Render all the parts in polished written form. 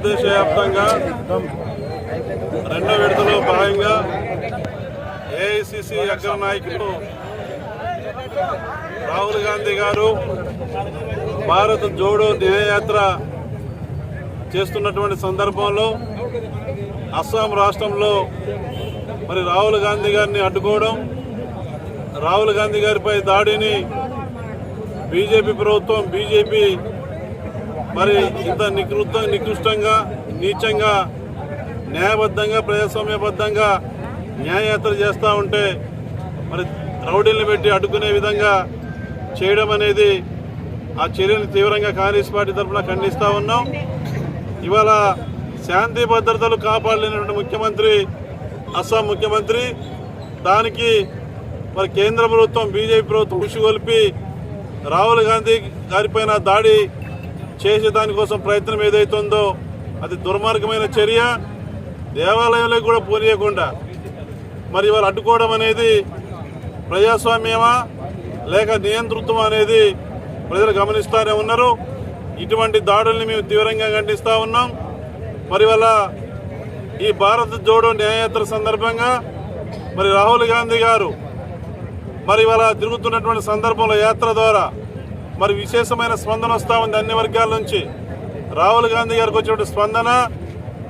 భారతదేశ వ్యాప్తంగా రెండో విడతలో భాగంగా ఏఐసిసి అగ్ర నాయకులు రాహుల్ గాంధీ గారు భారత్ జోడో న్యాయయాత్ర చేస్తున్నటువంటి సందర్భంలో అస్సాం రాష్ట్రంలో మరి రాహుల్ గాంధీ గారిని అడ్డుకోవడం, రాహుల్ గాంధీ గారిపై దాడిని బీజేపీ ప్రభుత్వం బీజేపీ మరి ఇంత నికృష్టంగా నీచంగా న్యాయబద్ధంగా ప్రజాస్వామ్యబద్ధంగా న్యాయయాత్ర చేస్తూ ఉంటే మరి రౌడీలను పెట్టి అడ్డుకునే విధంగా చేయడం అనేది ఆ చర్యను తీవ్రంగా కాంగ్రెస్ పార్టీ తరఫున ఖండిస్తూ ఉన్నాం. ఇవాళ శాంతి భద్రతలు కాపాడలేనటువంటి ముఖ్యమంత్రి అస్సాం ముఖ్యమంత్రి, దానికి మరి కేంద్ర ప్రభుత్వం బీజేపీ ప్రభుత్వం ఉసిగొల్పి రాహుల్ గాంధీ గారిపైన దాడి చేసే దానికోసం ప్రయత్నం ఏదైతుందో అది దుర్మార్గమైన చర్య. దేవాలయంలోకి కూడా పోనీయకుండా మరి ఇవాళ అడ్డుకోవడం అనేది ప్రజాస్వామ్యమా లేక నియంతృత్వం అనేది ప్రజలు గమనిస్తూనే ఉన్నారు. ఇటువంటి దాడుల్ని మేము తీవ్రంగా ఖండిస్తూ ఉన్నాం. మరి ఇవాళ ఈ భారత్ జోడో న్యాయయాత్ర సందర్భంగా మరి రాహుల్ గాంధీ గారు మరి ఇవాళ తిరుగుతున్నటువంటి సందర్భంలో యాత్ర ద్వారా మరి విశేషమైన స్పందన వస్తూ ఉంది అన్ని వర్గాల నుంచి. రాహుల్ గాంధీ గారికి వచ్చినటువంటి స్పందన,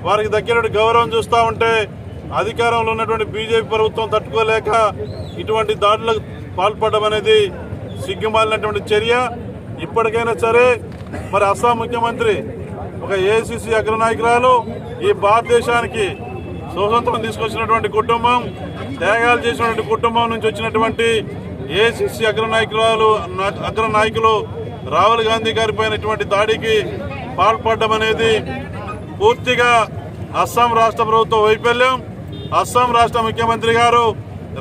వారికి దక్కినటువంటి గౌరవం చూస్తూ ఉంటే అధికారంలో ఉన్నటువంటి బీజేపీ ప్రభుత్వం తట్టుకోలేక ఇటువంటి దాడులకు పాల్పడడం అనేది సిగ్గుమాలినటువంటి చర్య. ఇప్పటికైనా సరే మరి అస్సాం ముఖ్యమంత్రి ఒక ఏఐసిసి అగ్రనాయకురాలు, ఈ భారతదేశానికి స్వతంత్రం తీసుకొచ్చినటువంటి కుటుంబం, త్యాగాలు చేసినటువంటి కుటుంబం నుంచి వచ్చినటువంటి ఏఐసిసి అగ్రనాయకులు రాహుల్ గాంధీ గారి పైన ఇటువంటి దాడికి పాల్పడడం అనేది పూర్తిగా అస్సాం రాష్ట్ర ప్రభుత్వం వైఫల్యం. అస్సాం రాష్ట్ర ముఖ్యమంత్రి గారు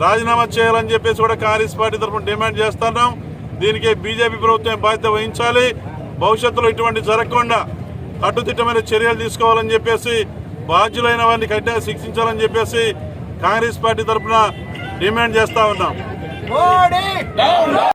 రాజీనామా చేయాలని చెప్పేసి కూడా కాంగ్రెస్ పార్టీ తరఫున డిమాండ్ చేస్తున్నాం. దీనికి బీజేపీ ప్రభుత్వం బాధ్యత వహించాలి. భవిష్యత్తులో ఇటువంటి జరగకుండా కట్టుదిట్టమైన చర్యలు తీసుకోవాలని చెప్పేసి, బాధ్యులైన వారిని కఠినంగా శిక్షించాలని చెప్పేసి కాంగ్రెస్ పార్టీ తరఫున డిమాండ్ చేస్తా ఉన్నాం.